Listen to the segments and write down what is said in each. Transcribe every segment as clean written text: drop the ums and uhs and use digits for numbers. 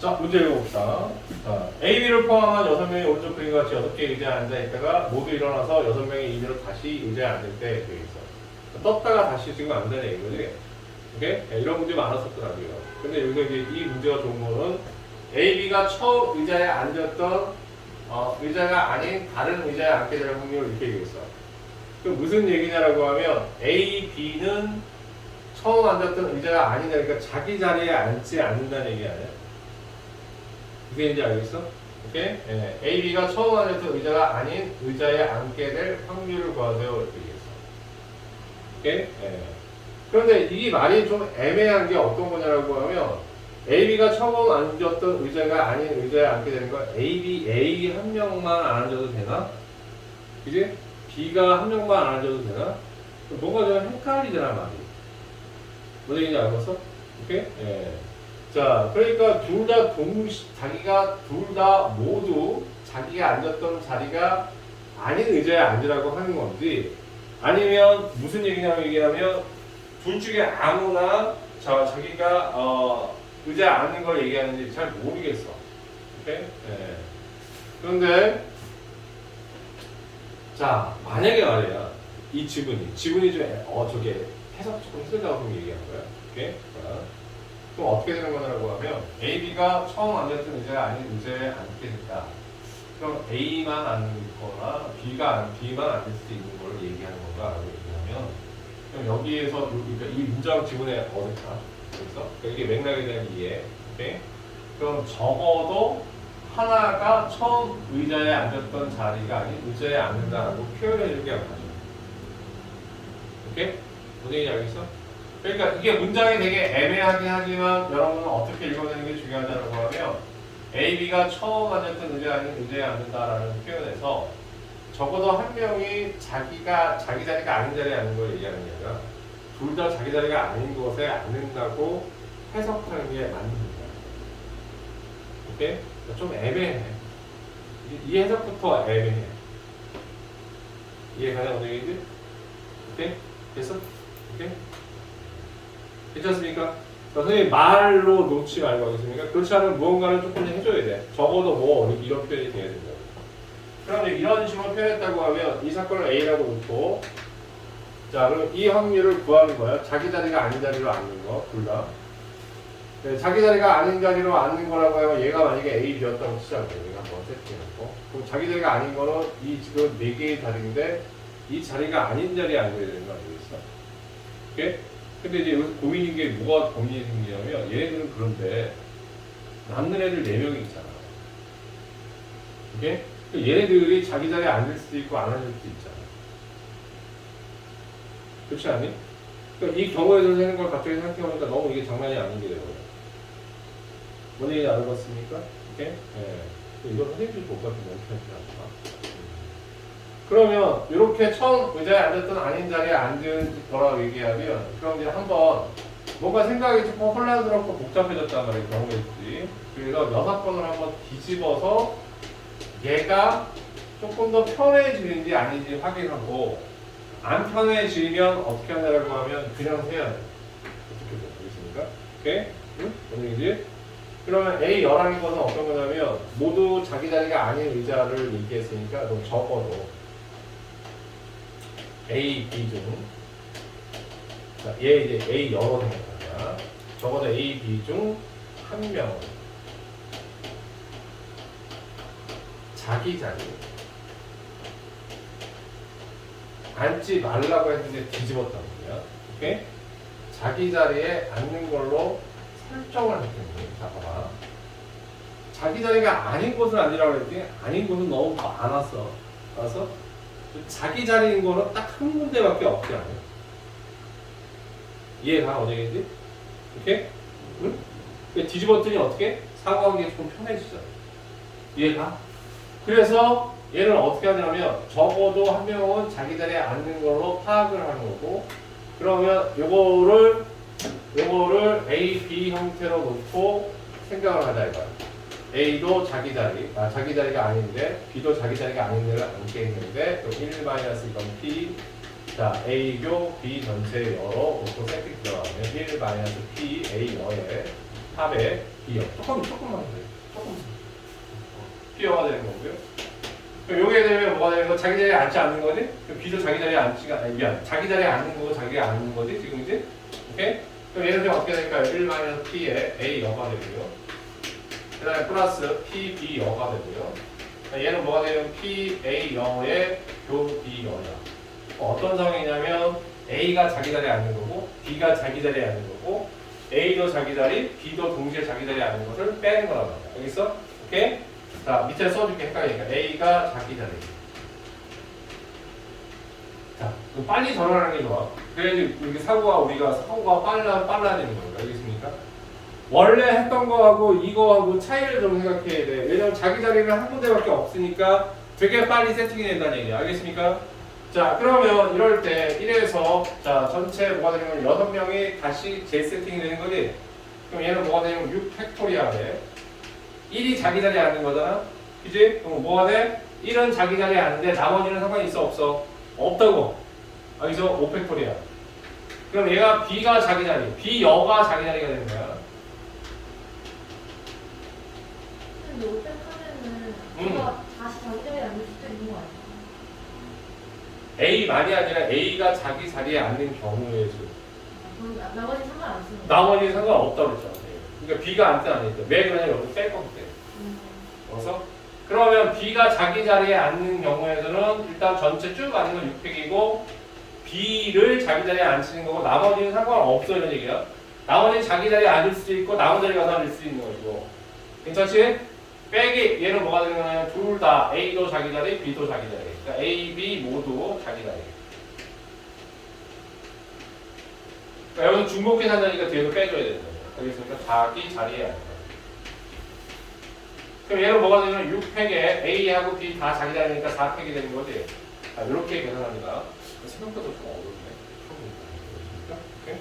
자, 문제 읽어봅시다. 자, A, B를 포함한 6명이 오른쪽 그림과 같이 6개의 의자에 앉아있다가 모두 일어나서 6명의 임의로 다시 의자에 앉을 때 되어 있어. 떴다가 다시 지금 앉아야 이거지. 오케이? 네, 이런 문제 많았었더라고요. 근데 여기서 이제 이 문제가 좋은 거는 A, B가 처음 의자에 앉았던 의자가 아닌 다른 의자에 앉게 될 확률을 이렇게 얘기했어. 그럼 무슨 얘기냐라고 하면 A, B는 처음 앉았던 의자가 아니다. 그러니까 자기 자리에 앉지 않는다는 얘기 아니야? 무슨 얘기인지 알겠어? 오케이? 예. A, B가 처음 앉았던 의자가 아닌 의자에 앉게 될 확률을 구하세요. 이렇게 얘기했어. 오케이? 예. 그런데 이 말이 좀 애매한 게 어떤 거냐라고 하면 A, B가 처음 앉았던 의자가 아닌 의자에 앉게 되는 거 A 한 명만 안 앉아도 되나? 그지? B가 한 명만 안 앉아도 되나? 뭔가 좀 헷갈리잖아 말이. 뭔 얘기인지 알겠어? 오케이? 예. 자, 그러니까 자기가 둘 다 모두 자기가 앉았던 자리가 아닌 의자에 앉으라고 하는 건지 아니면 무슨 얘기냐고 얘기하면 둘 중에 아무나 자기가 의자에 앉는 걸 얘기하는지 잘 모르겠어. 오케이? 네. 그런데 자, 만약에 말이야 이 지분이 좀 저게 해석 조금 힘들다고 좀 얘기한 거야. 오케이? 자, 그럼 어떻게 되는 거냐고 하면 A, B가 처음 앉았던 의자가 아닌 의자에 앉게 됐다. 그럼 A만 앉거나 B만 앉을 수 있는 걸 얘기하는 건가? 라고 얘기하면 그럼 여기에서 그러니까 이 문장 지문에 어색하 그래서 이게 맥락에 대한 이해. 오케이? 그럼 적어도 하나가 처음 의자에 앉았던 자리가 아닌 의자에 앉는다라고 표현해 주게 하죠. 오케이? 무슨 얘기인지 알겠어? 그러니까 이게 문장이 되게 애매하긴 하지만 여러분은 어떻게 읽어내는 게 중요하다고 하면 A, B가 처음 앉았던 의자에 아닌 의자에 앉는다라는 표현에서 적어도 한 명이 자기 자리가 아닌 자리에 앉는 걸 얘기하는 게 아니라 둘 다 자기 자리가 아닌 곳에 앉는다고 해석하는 게 맞는 거야. 오케이? 좀 애매해. 이 해석부터 애매해. 이해가냐 어느 얘기지? 오케이? 됐어? 오케이? 괜찮습니까? 선생님 말로 놓지 말고 하겠습니까? 그렇지 않으면 무언가를 조금 해줘야 돼. 적어도 뭐 이런 표현이 돼야 된다. 그럼 이런 식으로 표현했다고 하면 이 사건을 A라고 놓고 자 그럼 이 확률을 구하는 거야. 자기 자리가 아닌 자리로 앉는 거 둘 다. 네, 자기 자리가 아닌 자리로 앉는 거라고 하면 얘가 만약에 A, B였다고 치자고 얘가 한번 세팅해놓고 그럼 자기 자리가 아닌 거는 이 지금 4개의 자리인데 이 자리가 아닌 자리에 앉아야 되는 거 아니겠어? 오케이? 근데 이제 여기서 고민인 게 뭐가 고민이 생기냐면 얘네들은 그런데 남는 애들 4명이 있잖아. 오케이? 얘네들이 자기 자리에 앉을 수도 있고 안 앉을 수도 있잖아. 그렇지 않니? 그러니까 이 경우에서 되는 걸 갑자기 생각해보니까 너무 이게 장난이 아닌 게 되거든. 뭔 얘기인지 알아봤습니까? 오케이? 네. 이건 선생님들이 못 봤으면 어떻게 하지? 그러면 이렇게 처음 의자에 앉았던 아닌 자리에 앉은 거라고 얘기하면 그럼 이제 한번 뭔가 생각이 조금 혼란스럽고 복잡해졌단 말이에요. 경우였지. 그래서 6번을 한번 뒤집어서 얘가 조금 더 편해지는지 아닌지 확인하고 안 편해지면 어떻게 하냐고 하면 그냥 해야 돼. 어떻게 되겠습니까? 오케이? 응? 무슨 얘기지? 그러면 A 11인 것은 어떤 거냐면 모두 자기 자리가 아닌 의자를 얘기했으니까 너 적어도 A, B 중 자, 얘 이제 A 여러 생각하자. 적어도 A, B 중 한 명은 자기 자리 앉지 말라고 했는데 뒤집었단 말이야. 오케이? 자기 자리에 앉는 걸로 설정을 했던 거예요. 자, 봐봐. 자기 자리가 아닌 곳을 앉으라고 했더니 아닌 곳은 너무 많았어. 그래서 자기 자리인 거는 딱 한 군데밖에 없지 않아요. 이해가 어디 얘기지? 오케이? 응? 뒤집었더니 어떻게? 사고하기가 좀 편해지죠. 이해가? 그래서 얘를 어떻게 하냐면 적어도 한 명은 자기 자리에 앉는 걸로 파악을 하는 거고 그러면 요거를 A, B 형태로 놓고 생각을 하자 이거야. A도 자기 자리가 아닌데 B도 자기 자리가 아닌 데를 앉게 있는데 또 1 마이너스 이건 P 자 A교 B 전체 여로 놓고 세팅 들어가면 1 마이너스 P A 여에 합의 B역. 조금만 돼. 조금. B여가 되는 거고요. 그럼 요게 되면 뭐가 되는 거? 자기 자리에 앉지 않는 거지? 그럼 B도 자기 자리에 앉지가, 아니, 미안. 자기 자리에 앉는 거고 자기가 앉는 거지? 지금 이제? 오케이? 그럼 얘는 어떻게 될까요? 1-P에 A여가 되고요. 그 다음에 플러스 PB여가 되고요. 얘는 뭐가 되면 PA여의 교B여야. 어떤 상황이냐면 A가 자기 자리에 앉는 거고 B가 자기 자리에 앉는 거고 A도 자기 자리, B도 동시에 자기 자리에 앉는 것을 빼는 거란 말이야. 알겠어? 오케이? 자, 밑에 써줄게. 헷갈리니까. A가 자기 자리. 자, 빨리 전환하는 게 좋아. 그래야지 이렇게 사고가 빨라야 되는 거예요. 알겠습니까? 원래 했던 거하고 이거하고 차이를 좀 생각해야 돼. 왜냐면 자기 자리는 한 군데밖에 없으니까 되게 빨리 세팅이 된다는 얘기야. 알겠습니까? 자, 그러면 이럴 때 1에서 자, 전체 뭐가 되냐면 6명이 다시 재세팅이 되는 거지. 그럼 얘는 뭐가 되냐면 6 팩토리얼에 1이 자기 자리에 앉는 거잖아. 그지? 그럼 뭐가 돼? 1은 자기 자리에 앉는데 나머지는 상관이 있어 없어? 없다고. 여기서 5 팩토리얼. 그럼 얘가 B가 자기 자리, B여가 자기 자리가 되는 거야. 근데 500 하면은 누가 다시 자기 자리에 앉을 수도 있는 거 아니야? A만이 아니라 A가 자기 자리에 앉는 경우에 수. 그럼 나머지 상관 안 쓰는 거야? 나머지 상관없다고 그랬잖아. 그러니까 B가 앉든 안 앉든. 왜 그러냐면 여기 뺄 거기 때문에. 그래서 그러면 B가 자기 자리에 앉는 경우에서는 일단 전체 쭉 앉는 건 6팩이고 B를 자기 자리에 앉히는 거고 나머지는 상관없어 이런 얘기야. 나머지는 자기 자리에 앉을 수도 있고 나머지 자리에 가서 앉을 수 있는 거고. 괜찮지? 빼기 얘는 뭐가 되는 거냐면 둘 다 A도 자기 자리, B도 자기 자리. 그러니까 A, B 모두 자기 자리. 그러니까 여기서 중복 계산하니까 뒤에서 빼줘야 되는 거예요. 알겠습니까? 자기 자리에 앉는 거. 그럼 얘는 뭐가 되냐면 6팩에 A하고 B 다 자기 자리니까 4팩이 되는 거지. 자, 이렇게 계산합니다. 생각보다 좀 어렵네. 오케이? 네.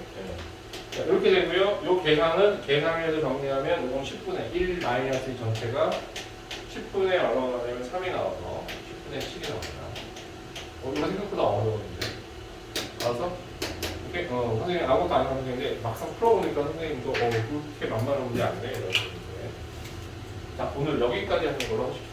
자, 이렇게 되고요. 이 계산은 계산해서 정리하면 이건 10분의 1 마이너스 전체가 10분의 얼마가 되면 3이 나와서 10분의 7이 나옵니다. 이거 생각보다 어려웠는데. 알았어? 오케이? 선생님 아무것도 안 하면 되는데 막상 풀어보니까 선생님도 그렇게 만만한 문제 아니네. 이러시는데. 자, 오늘 여기까지 하는 걸로 하십시오.